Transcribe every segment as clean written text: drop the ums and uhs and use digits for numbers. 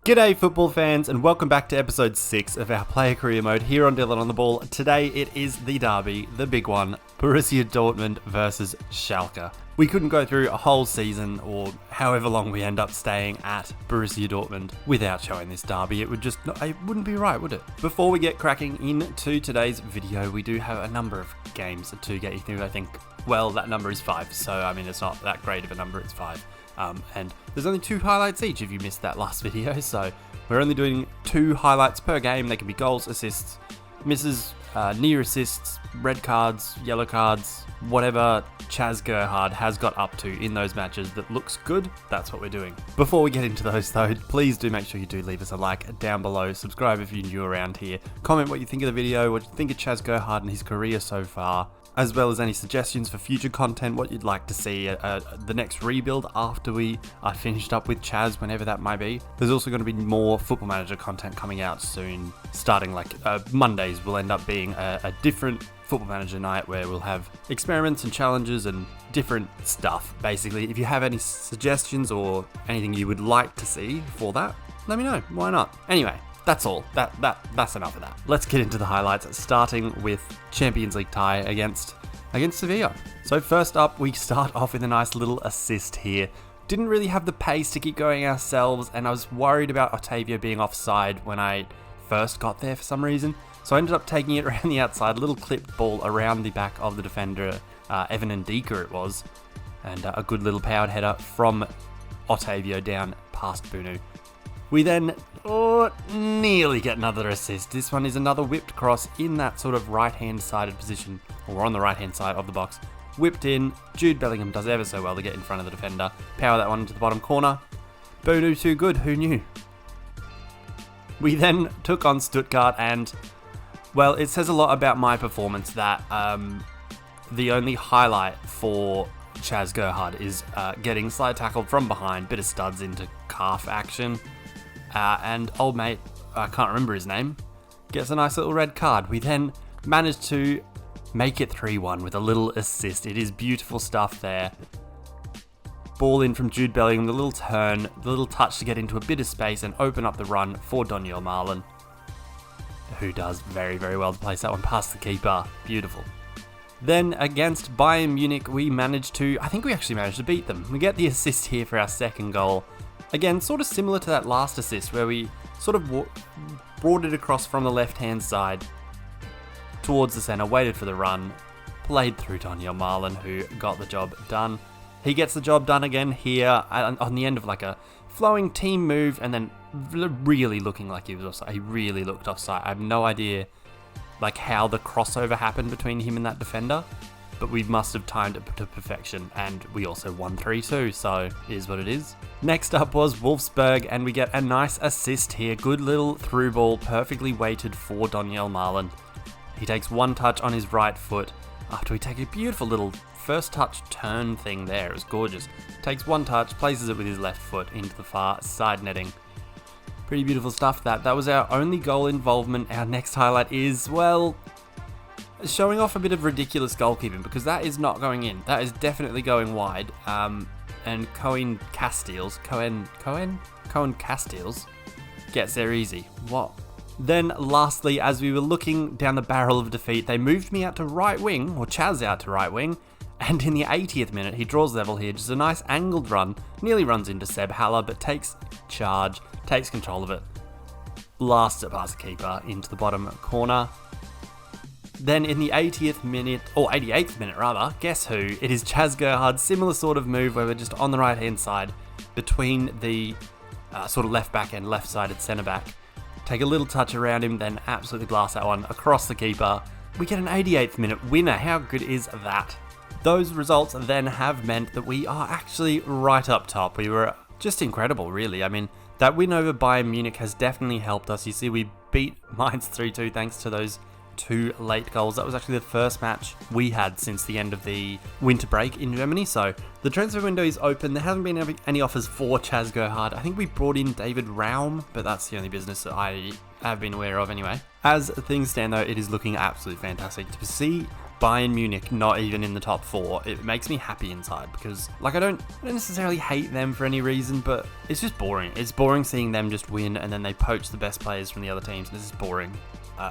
G'day football fans and welcome back to episode 6 of our player career mode here on Dylan on the Ball. Today it is the derby, the big one, Borussia Dortmund versus Schalke. We couldn't go through a whole season or however long we end up staying at Borussia Dortmund without showing this derby. It wouldn't be right, would it? Before we get cracking into today's video, we do have a number of games to get you through. I think, well, that number is 5, so I mean it's not that great of a number, it's 5. And there's only 2 highlights each if you missed that last video, so we're only doing 2 highlights per game. They can be goals, assists, misses, near assists, red cards, yellow cards, whatever Chaz Gerhard has got up to in those matches that looks good, that's what we're doing. Before we get into those though, please do make sure you do leave us a like down below, subscribe if you're new around here, comment what you think of the video, what you think of Chaz Gerhard and his career so far, as well as any suggestions for future content, what you'd like to see the next rebuild after we are finished up with Chaz, whenever that might be. There's also going to be more Football Manager content coming out soon, starting like Mondays will end up being a different Football Manager night where we'll have experiments and challenges and different stuff. Basically, if you have any suggestions or anything you would like to see for that, let me know, why not? Anyway, that's all. That's enough of that. Let's get into the highlights, starting with Champions League tie against Sevilla. So first up, we start off with a nice little assist here. Didn't really have the pace to keep going ourselves, and I was worried about Otavio being offside when I first got there for some reason. So I ended up taking it around the outside, a little clipped ball around the back of the defender, Evan and Ndika it was, and a good little powered header from Otavio down past Bruyne. We then nearly get another assist. This one is another whipped cross in that sort of right-hand sided position, or on the right-hand side of the box. Whipped in, Jude Bellingham does ever so well to get in front of the defender. Power that one into the bottom corner. Bruyne too good, who knew? We then took on Stuttgart and, well, it says a lot about my performance that the only highlight for Chaz Gerhard is getting slide tackled from behind, bit of studs into calf action. And old mate, I can't remember his name, gets a nice little red card. We then managed to make it 3-1 with a little assist. It is beautiful stuff there. Ball in from Jude Bellingham, the little turn, the little touch to get into a bit of space and open up the run for Daniel Marlin, who does very, very well to place that one past the keeper. Beautiful. Then against Bayern Munich, I think we actually managed to beat them. We get the assist here for our second goal. Again, sort of similar to that last assist where we sort of brought it across from the left-hand side towards the centre, waited for the run, played through Daniel Marlin, who got the job done. He gets the job done again here on the end of like a flowing team move and then really looking like he was offside. He really looked offside. I have no idea like how the crossover happened between him and that defender, but we must have timed it to perfection, and we also won 3-2, so it is what it is. Next up was Wolfsburg, and we get a nice assist here. Good little through ball, perfectly weighted for Daniel Marlin. He takes one touch on his right foot after we take a beautiful little first touch turn thing there. It was gorgeous. Takes one touch, places it with his left foot into the far side netting. Pretty beautiful stuff that. That was our only goal involvement. Our next highlight is, well, showing off a bit of ridiculous goalkeeping, because that is not going in. That is definitely going wide. And Cohen Castiles gets there easy. What? Then lastly, as we were looking down the barrel of defeat, they moved me out to right wing, or Chaz out to right wing, and in the 80th minute, he draws level here. Just a nice angled run, nearly runs into Seb Haller, but takes charge, takes control of it, blasts it past the keeper into the bottom corner. Then in the 80th minute, or 88th minute rather, guess who? It is Chaz Gerhard, similar sort of move where we're just on the right hand side between the sort of left back and left sided centre back. Take a little touch around him, then absolutely blast that one across the keeper. We get an 88th minute winner. How good is that? Those results then have meant that we are actually right up top. We were just incredible, really. I mean, that win over Bayern Munich has definitely helped us. You see, we beat Mainz 3-2 thanks to those 2 late goals. That was actually the first match we had since the end of the winter break in Germany. So the transfer window is open. There hasn't been any offers for Chaz Gerhard. I think we brought in David Raum, but that's the only business that I have been aware of anyway. As things stand though, it is looking absolutely fantastic. To see Bayern Munich not even in the top 4, it makes me happy inside because, like, I don't necessarily hate them for any reason, but it's just boring. It's boring seeing them just win and then they poach the best players from the other teams. This is boring.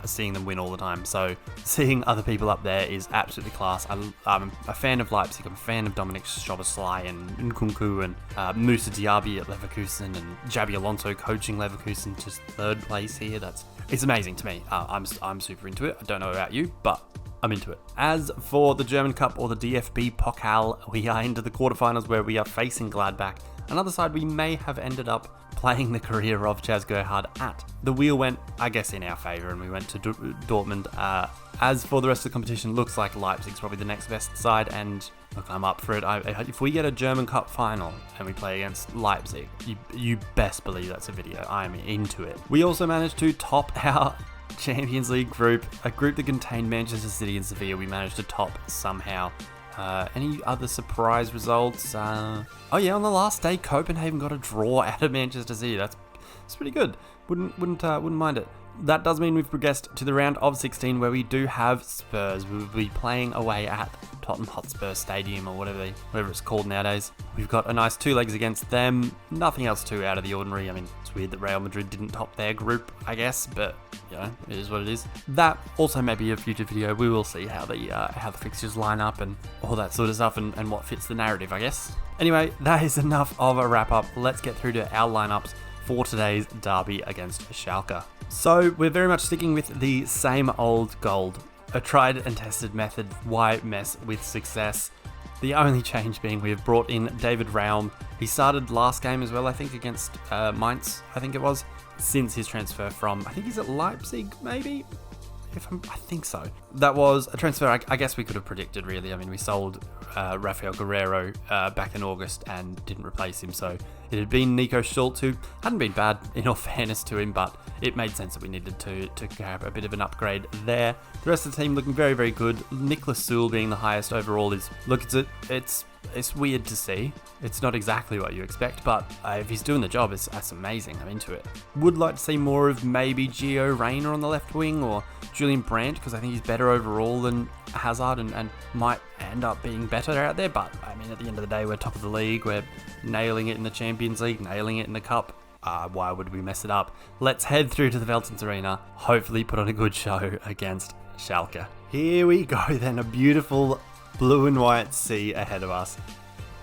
Seeing them win all the time. So seeing other people up there is absolutely class. I'm a fan of Leipzig. I'm a fan of Dominic Szoboszlai and Nkunku and Moussa Diaby at Leverkusen and Xabi Alonso coaching Leverkusen to 3rd place here. It's amazing to me. I'm super into it. I don't know about you, but I'm into it. As for the German Cup or the DFB Pokal, we are into the quarterfinals where we are facing Gladbach. Another side we may have ended up playing the career of Chaz Gerhard at. The wheel went, I guess, in our favour, and we went to Dortmund. As for the rest of the competition, looks like Leipzig's probably the next best side, and look, I'm up for it. If we get a German Cup final and we play against Leipzig, you best believe that's a video. I'm into it. We also managed to top our Champions League group, a group that contained Manchester City and Sevilla. We managed to top somehow. Any other surprise results? Oh yeah, on the last day, Copenhagen got a draw out of Manchester City. That's pretty good. Wouldn't mind it. That does mean we've progressed to the round of 16 where we do have Spurs. We will be playing away at Tottenham Hotspur Stadium or whatever it's called nowadays. We've got a nice 2 legs against them. Nothing else too out of the ordinary. I mean, it's weird that Real Madrid didn't top their group, I guess, but you know, it is what it is. That also may be a future video. We will see how the fixtures line up and all that sort of stuff and what fits the narrative, I guess. Anyway, that is enough of a wrap up. Let's get through to our lineups for today's derby against Schalke. So we're very much sticking with the same old gold, a tried and tested method. Why mess with success? The only change being we have brought in David Raum. He started last game as well, I think, against Mainz, I think it was, since his transfer from, I think he's at Leipzig, maybe? I think so. That was a transfer I guess we could have predicted, really. I mean, we sold Rafael Guerreiro back in August and didn't replace him, so it had been Nico Schultz, who hadn't been bad, in all fairness to him, but it made sense that we needed to grab a bit of an upgrade there. The rest of the team looking very, very good. Nicholas Sewell being the highest overall is, look, it's weird to see. It's not exactly what you expect, but if he's doing the job, that's amazing. I'm into it. Would like to see more of maybe Gio Reyna on the left wing or Julian Brandt, because I think he's better overall than Hazard and might end up being better out there. But I mean, at the end of the day, we're top of the league. We're nailing it in the Champions League, nailing it in the Cup. Why would we mess it up? Let's head through to the VELTINS-Arena, hopefully put on a good show against Schalke. Here we go then, a beautiful blue and white sea ahead of us.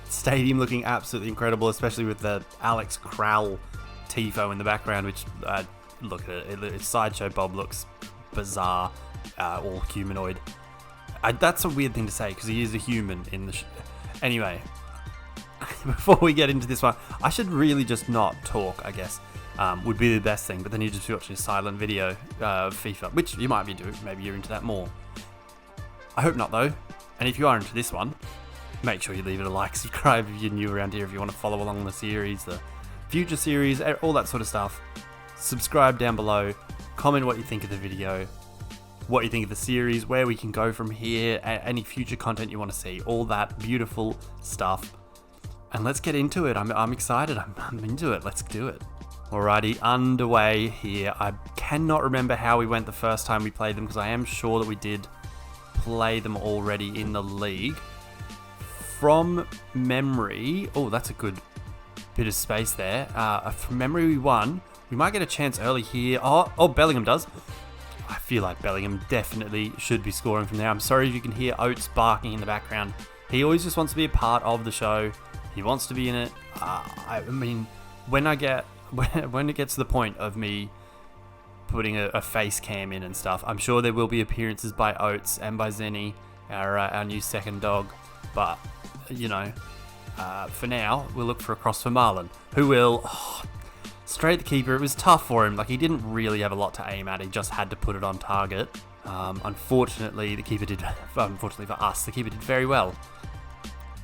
Stadium looking absolutely incredible, especially with the Alex Krall tifo in the background, which, look at it, Sideshow Bob looks bizarre, all humanoid. That's a weird thing to say, because he is a human in the... Anyway, before we get into this one, I should really just not talk, I guess. Would be the best thing, but then you just watch a silent video of FIFA, which you might be doing, maybe you're into that more. I hope not though, and if you are into this one, make sure you leave it a like, subscribe if you're new around here, if you want to follow along the series, the future series, all that sort of stuff. Subscribe down below, comment what you think of the video, what you think of the series, where we can go from here, any future content you want to see, all that beautiful stuff. And let's get into it. I'm excited, I'm into it, let's do it. Alrighty, underway here. I cannot remember how we went the first time we played them, because I am sure that we did play them already in the league. From memory, oh, that's a good bit of space there. From memory, we won. We might get a chance early here. Oh, Bellingham does. I feel like Bellingham definitely should be scoring from there. I'm sorry if you can hear Oates barking in the background. He always just wants to be a part of the show. He wants to be in it. I mean, when it gets to the point of me putting a face cam in and stuff, I'm sure there will be appearances by Oates and by Zenny, our new second dog. But, you know, for now, we'll look for a cross for Marlon, who will... straight the keeper. It was tough for him. Like, he didn't really have a lot to aim at. He just had to put it on target. Unfortunately, the keeper did... Unfortunately for us, the keeper did very well.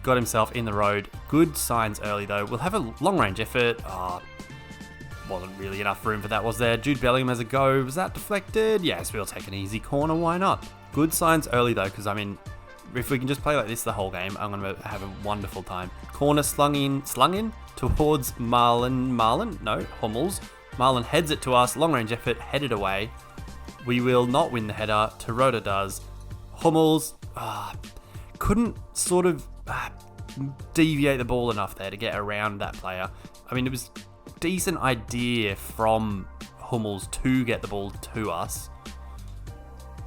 Got himself in the road. Good signs early, though. We'll have a long-range effort. Wasn't really enough room for that, was there? Jude Bellingham has a go. Was that deflected? Yes, we'll take an easy corner. Why not? Good signs early, though, because, I mean... if we can just play like this the whole game, I'm going to have a wonderful time. Corner slung in towards Marlon. No, Hummels. Marlon heads it to us. Long range effort, headed away. We will not win the header. Terodde does. Hummels. couldn't sort of deviate the ball enough there to get around that player. I mean, it was a decent idea from Hummels to get the ball to us.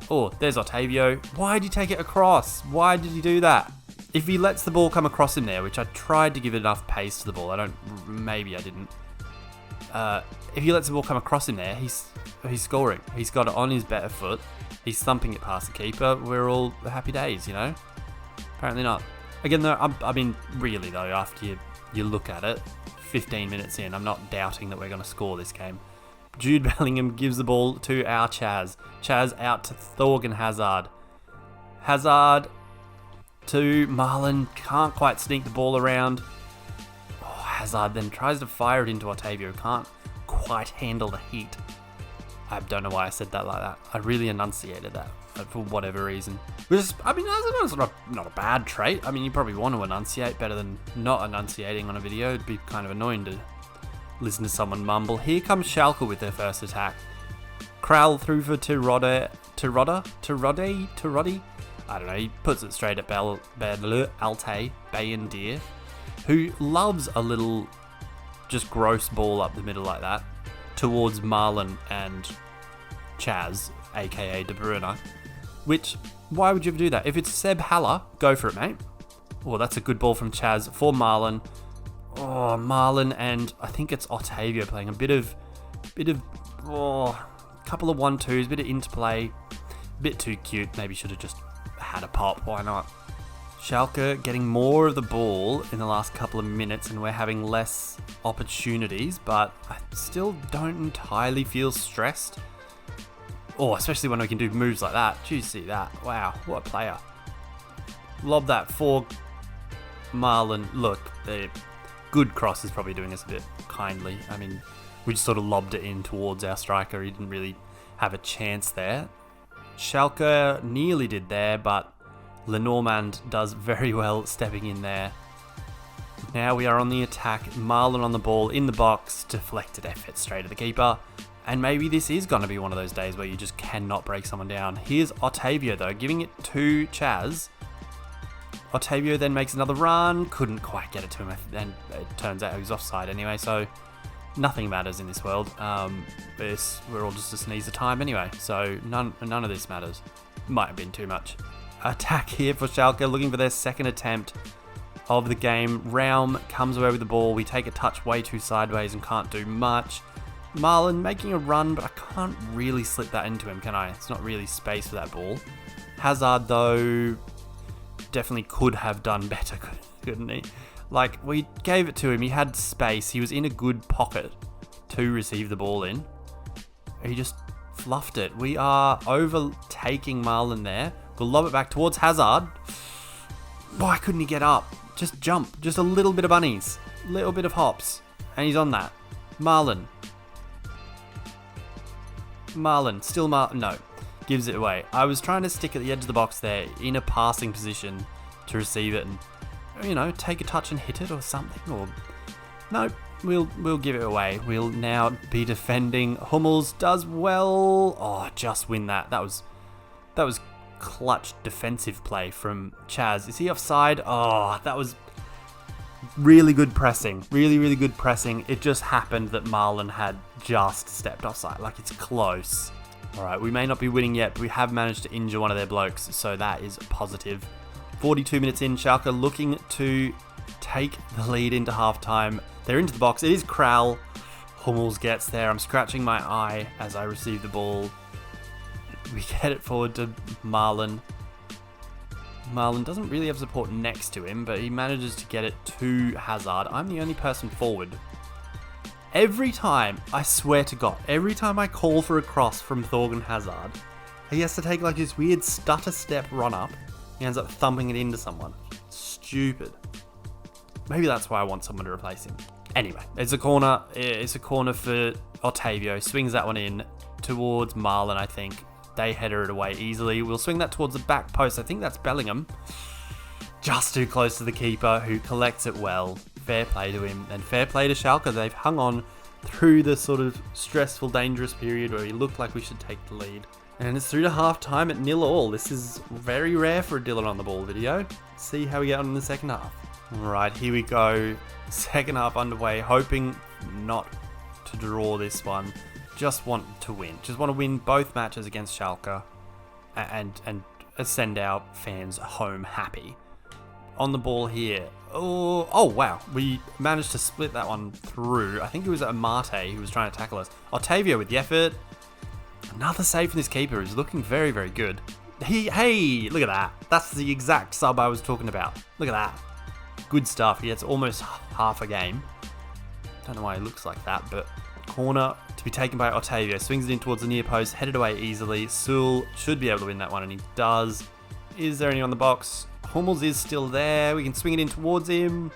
Oh, there's Otavio. Why did he take it across? Why did he do that? If he lets the ball come across him there, which I tried to give it enough pace to the ball, maybe I didn't. If he lets the ball come across him there, he's scoring. He's got it on his better foot. He's thumping it past the keeper. We're all happy days, you know? Apparently not. Again, though, I mean, really, though, after you look at it, 15 minutes in, I'm not doubting that we're going to score this game. Jude Bellingham gives the ball to our Chaz. Chaz out to Thorgan Hazard. Hazard to Marlon. Can't quite sneak the ball around. Oh, Hazard then tries to fire it into Otavio. Can't quite handle the heat. I don't know why I said that like that. I really enunciated that for whatever reason. I mean, it's not a bad trait. I mean, you probably want to enunciate better than not enunciating on a video. It'd be kind of annoying to listen to someone mumble. Here comes Schalke with their first attack. Kral through for Tirodi. I don't know, he puts it straight at Alte Bayendir, who loves a little just gross ball up the middle like that towards Marlon and Chaz, aka De Bruyne. Which, why would you ever do that? If it's Seb Haller, go for it, mate. Oh, that's a good ball from Chaz for Marlon. Oh, Marlon and I think it's Otavio playing a bit of couple of 1-2s, bit of interplay, bit too cute. Maybe should have just had a pop. Why not? Schalke getting more of the ball in the last couple of minutes, and we're having less opportunities. But I still don't entirely feel stressed. Oh, especially when we can do moves like that. Did you see that? Wow, what a player! Lob that for Marlon. Look, the good cross is probably doing us a bit kindly. I mean, we just sort of lobbed it in towards our striker. He didn't really have a chance there. Schalke nearly did there, but Lenormand does very well stepping in there. Now we are on the attack. Marlon on the ball in the box. Deflected effort straight at the keeper. And maybe this is going to be one of those days where you just cannot break someone down. Here's Otavio, though, giving it to Chaz. Otavio then makes another run. Couldn't quite get it to him. And it turns out he was offside anyway, so nothing matters in this world. We're all just a sneeze of time anyway, so none of this matters. Might have been too much. Attack here for Schalke, looking for their second attempt of the game. Raum comes away with the ball. We take a touch way too sideways and can't do much. Marlon making a run, but I can't really slip that into him, can I? It's not really space for that ball. Hazard, though, definitely could have done better, couldn't he? Like, we gave it to him. He had space. He was in a good pocket to receive the ball in. He just fluffed it. We are overtaking Marlon there. We'll lob it back towards Hazard. Why couldn't he get up? Just jump. Just a little bit of bunnies. Little bit of hops. And he's on that. Marlon. No. Gives it away. I was trying to stick at the edge of the box there in a passing position to receive it and, you know, take a touch and hit it or something. Or no, we'll give it away. We'll now be defending. Hummels does well. Oh, just win that. That was clutch defensive play from Chaz. Is he offside? Oh, that was really good pressing. Really good pressing. It just happened that Marlon had just stepped offside. Like, it's close. All right, we may not be winning yet, but we have managed to injure one of their blokes, so that is positive. 42 minutes in, Schalke looking to take the lead into halftime. They're into the box. It is Kral. Hummels gets there. I'm scratching my eye as I receive the ball. We get it forward to Marlon. Marlon doesn't really have support next to him, but he manages to get it to Hazard. I'm the only person forward. Every time, I swear to God, every time I call for a cross from Thorgan Hazard, he has to take like this weird stutter step run up. He ends up thumping it into someone. Stupid. Maybe that's why I want someone to replace him. Anyway, it's a corner. It's a corner for Otavio. Swings that one in towards Marlon, I think. They header it away easily. We'll swing that towards the back post. I think that's Bellingham. Just too close to the keeper, who collects it well. Fair play to him. And fair play to Schalke. They've hung on through the sort of stressful, dangerous period where he looked like we should take the lead. And it's through to half time at 0-all. This is very rare for a Dylan on the ball video. See how we get on in the second half. Alright, here we go. Second half underway, hoping not to draw this one. Just want to win. Just want to win both matches against Schalke and send our fans home happy. On the ball here. Oh wow. We managed to split that one through. I think it was Amate who was trying to tackle us. Otavio with the effort. Another save from this keeper who's looking very, very good. Hey, look at that. That's the exact sub I was talking about. Look at that. Good stuff. He gets almost half a game. Don't know why he looks like that, but corner to be taken by Otavio. Swings it in towards the near post, headed away easily. Sul should be able to win that one, and he does. Is there anyone on the box? Hummels is still there. We can swing it in towards him.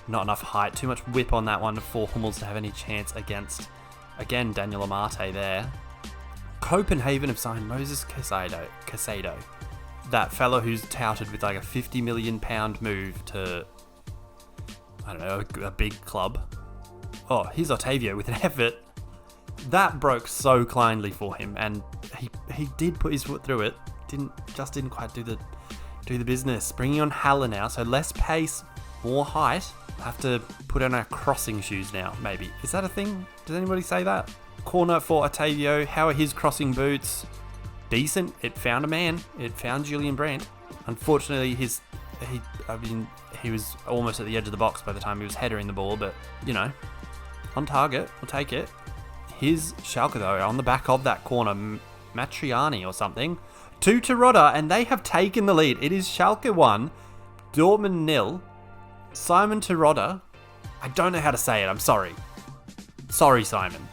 Not enough height. Too much whip on that one for Hummels to have any chance against, again, Daniel Amate there. Copenhagen have signed Moses Caicedo. That fellow who's touted with like a £50 million move to, I don't know, a big club. Oh, here's Otavio with an effort. That broke so kindly for him, and he did put his foot through it. Didn't quite do the business. Bringing on Haller now, so less pace, more height. Have to put on our crossing shoes now, maybe. Is that a thing? Does anybody say that? Corner for Otavio. How are his crossing boots? Decent. It found a man. It found Julian Brandt. Unfortunately, he was almost at the edge of the box by the time he was headering the ball, but, you know, on target. We'll take it. Here's Schalke, though, on the back of that corner. Matriani or something. 2 to Rodder, and they have taken the lead. It is Schalke 1, Dortmund 0. Simon to Rodder. I don't know how to say it. I'm sorry. Sorry, Simon.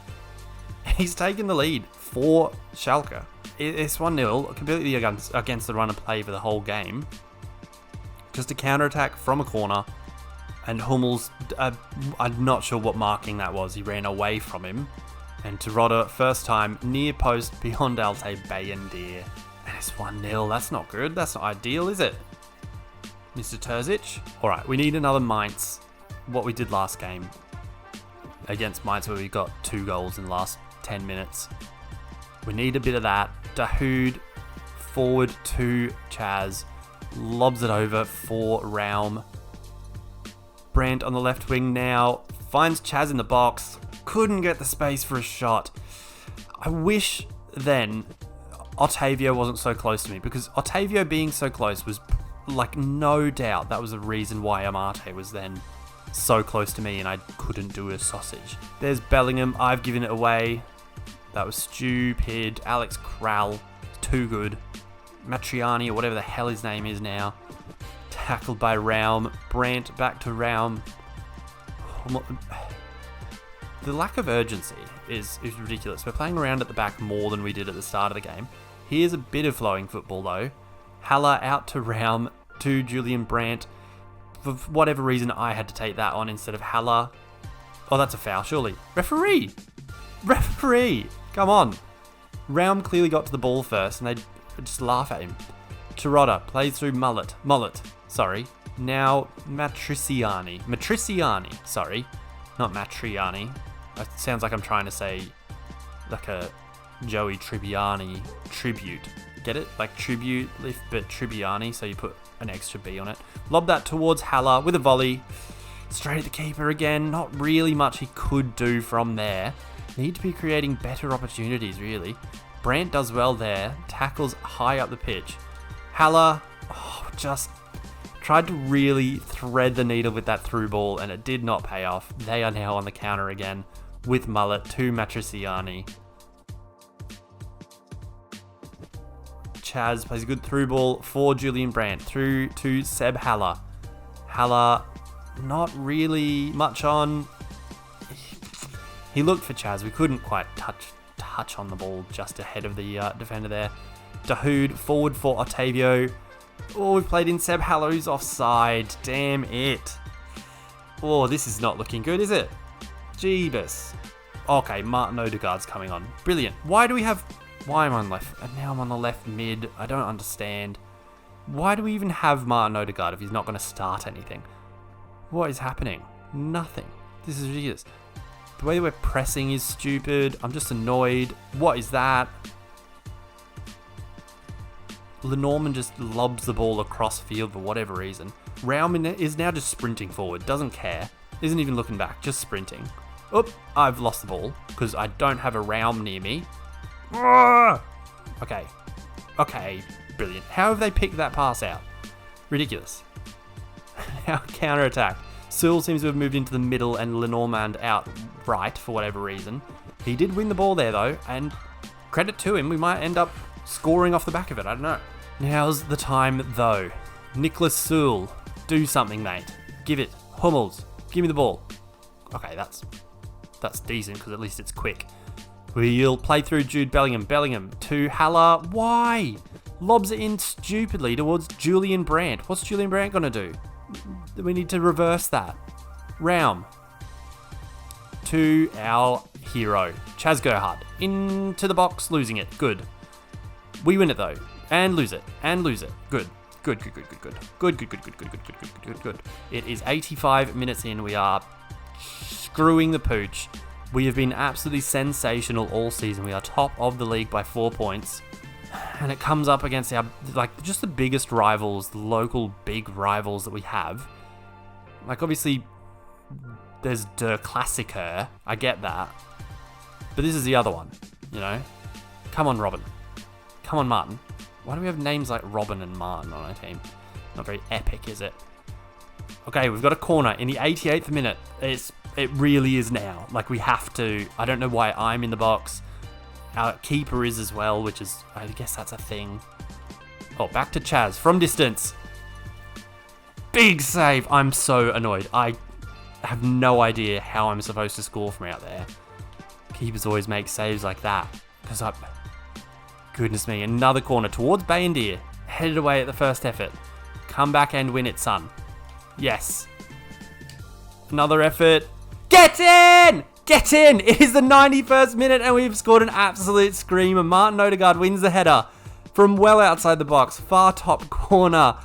He's taken the lead for Schalke. It's 1-0, completely against the run of play for the whole game. Just a counter-attack from a corner. And Hummels, I'm not sure what marking that was. He ran away from him. And to Rodder, first time, near post, beyond Alte Bayendir. And it's 1-0. That's not good. That's not ideal, is it? Mr. Terzic? Alright, we need another Mainz. What we did last game. Against Mainz, where we got 2 goals in the last 10 minutes. We need a bit of that. Dahoud, forward to Chaz. Lobs it over for Raum. Brandt on the left wing now. Finds Chaz in the box. Couldn't get the space for a shot. I wish then Otavio wasn't so close to me, because Otavio being so close was like no doubt that was the reason why Amate was then so close to me and I couldn't do a sausage. There's Bellingham. I've given it away. That was stupid. Alex Kral, too good. Matriani, or whatever the hell his name is now. Tackled by Raum. Brandt back to Raum. The lack of urgency is ridiculous. We're playing around at the back more than we did at the start of the game. Here's a bit of flowing football though. Haller out to Raum, to Julian Brandt. For whatever reason, I had to take that on instead of Haller. Oh, that's a foul, surely. Referee! Referee! Come on. Raum clearly got to the ball first, and they just laugh at him. Rodder plays through Mullet. Sorry. Now, Matriciani. Sorry. Not Matriani. It sounds like I'm trying to say like a Joey Tribbiani tribute. Get it? Like tribute, but Tribbiani, so you put an extra B on it. Lob that towards Haller with a volley. Straight at the keeper again. Not really much he could do from there. Need to be creating better opportunities, really. Brandt does well there. Tackles high up the pitch. Haller just tried to really thread the needle with that through ball, and it did not pay off. They are now on the counter again with Mullet to Matriciani. Chaz plays a good through ball for Julian Brandt. Through to Seb Haller. Haller, not really much on. He looked for Chaz. We couldn't quite touch on the ball just ahead of the defender there. Dahoud forward for Otavio. Oh, we've played in Seb Haller, who's offside. Damn it. Oh, this is not looking good, is it? Jeebus. Okay, Martin Odegaard's coming on. Brilliant. Why am I on left? And now I'm on the left mid. I don't understand. Why do we even have Martin Odegaard if he's not going to start anything? What is happening? Nothing. This is ridiculous. The way we're pressing is stupid. I'm just annoyed. What is that? Lenormand just lobs the ball across field for whatever reason. Raum is now just sprinting forward, doesn't care, isn't even looking back, just sprinting. Oop, I've lost the ball because I don't have a Raum near me. Okay, brilliant. How have they picked that pass out? Ridiculous. Now counter-attack. Sewell seems to have moved into the middle and Lenormand out right for whatever reason. He did win the ball there though, and credit to him, we might end up scoring off the back of it, I don't know. Now's the time though. Nicholas Sewell, do something, mate. Give it. Hummels, give me the ball. Okay, that's decent because at least it's quick. We'll play through Jude Bellingham. Bellingham to Haller. Why? Lobs it in stupidly towards Julian Brandt. What's Julian Brandt going to do? We need to reverse that. Raum to our hero, Chaz Gerhard. Into the box, losing it. Good. We win it though. And lose it. And lose it. Good. Good. It is 85 minutes in. We are screwing the pooch. We have been absolutely sensational all season. We are top of the league by 4 points. And it comes up against our, just the biggest rivals, the local big rivals that we have. Obviously, there's Der Klassiker. I get that. But this is the other one, you know? Come on, Robin. Come on, Martin. Why do we have names like Robin and Martin on our team? Not very epic, is it? Okay, we've got a corner in the 88th minute. It really is now. We have to. I don't know why I'm in the box. Our keeper is as well, which is, I guess that's a thing. Oh, back to Chaz from distance. Big save. I'm so annoyed. I have no idea how I'm supposed to score from out there. Keepers always make saves like that. Goodness me, another corner towards Bayendir. Headed away at the first effort. Come back and win it, son. Yes. Another effort. Get in! Get in! It is the 91st minute and we've scored an absolute screamer. Martin Odegaard wins the header from well outside the box. Far top corner.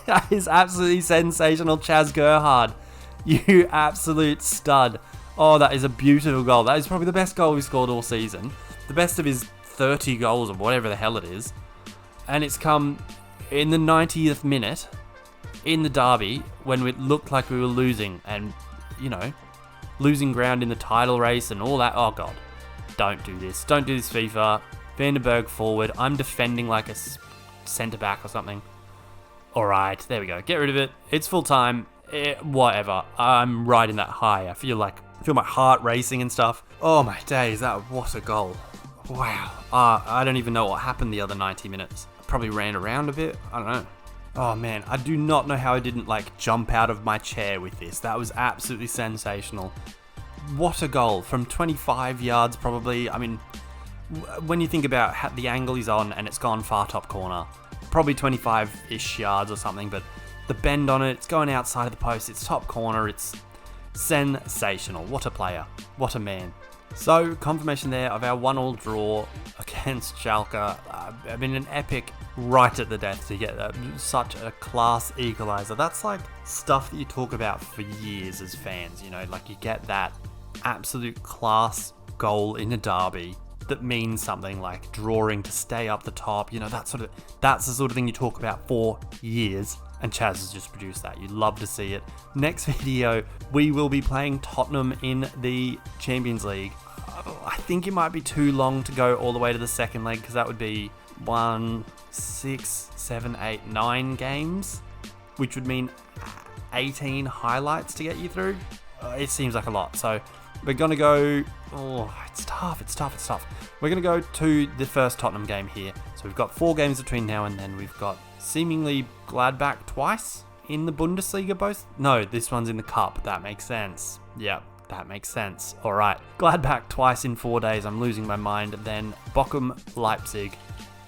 That is absolutely sensational. Chaz Gerhard, you absolute stud. Oh, that is a beautiful goal. That is probably the best goal we've scored all season. The best of his 30 goals or whatever the hell it is. And it's come in the 90th minute in the derby when it looked like we were losing and, losing ground in the title race and all that. Oh, God. Don't do this. Don't do this, FIFA. Vandenberg forward. I'm defending like a centre-back or something. All right. There we go. Get rid of it. It's full time. Whatever. I'm riding that high. I feel my heart racing and stuff. Oh, my days. What a goal. Wow. I don't even know what happened the other 90 minutes. I probably ran around a bit. I don't know. Oh man, I do not know how I didn't jump out of my chair with this. That was absolutely sensational. What a goal from 25 yards probably. I mean, when you think about the angle he's on and it's gone far top corner, probably 25-ish yards or something, but the bend on it, it's going outside of the post, it's top corner, it's sensational. What a player. What a man. So, confirmation there of our 1-1 draw against Schalke. I mean, an epic right at the death to get such a class equaliser. That's stuff that you talk about for years as fans, you get that absolute class goal in a derby that means something, like drawing to stay up the top, that's the sort of thing you talk about for years. And Chaz has just produced that. You'd love to see it. Next video, we will be playing Tottenham in the Champions League. I think it might be too long to go all the way to the second leg because that would be 1, 6, 7, 8, 9 games, which would mean 18 highlights to get you through. It seems like a lot. So we're going to go... Oh, it's tough. We're going to go to the first Tottenham game here. So we've got 4 games between now and then. We've got seemingly Gladbach twice in the Bundesliga both. No, this one's in the Cup. That makes sense. Yeah, that makes sense. All right. Gladbach twice in 4 days. I'm losing my mind. Then Bochum, Leipzig,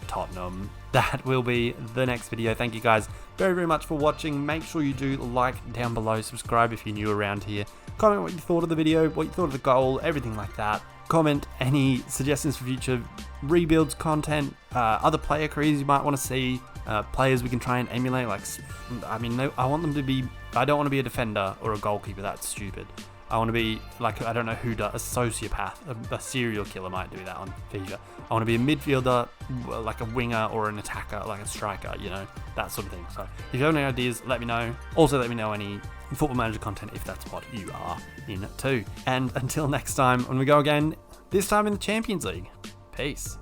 Tottenham. That will be the next video. Thank you guys very, very much for watching. Make sure you do like down below. Subscribe if you're new around here. Comment what you thought of the video, what you thought of the goal, everything like that. Comment any suggestions for future rebuilds content, other player careers you might want to see, players we can try and emulate. I want them to be... I don't want to be a defender or a goalkeeper. That's stupid. I want to be like, I don't know who does, a sociopath, a serial killer might do that on FIFA. I want to be a midfielder, like a winger or an attacker, like a striker, you know, that sort of thing. So if you have any ideas, let me know. Also, let me know any Football Manager content if that's what you are into. And until next time, when we go again, this time in the Champions League. Peace.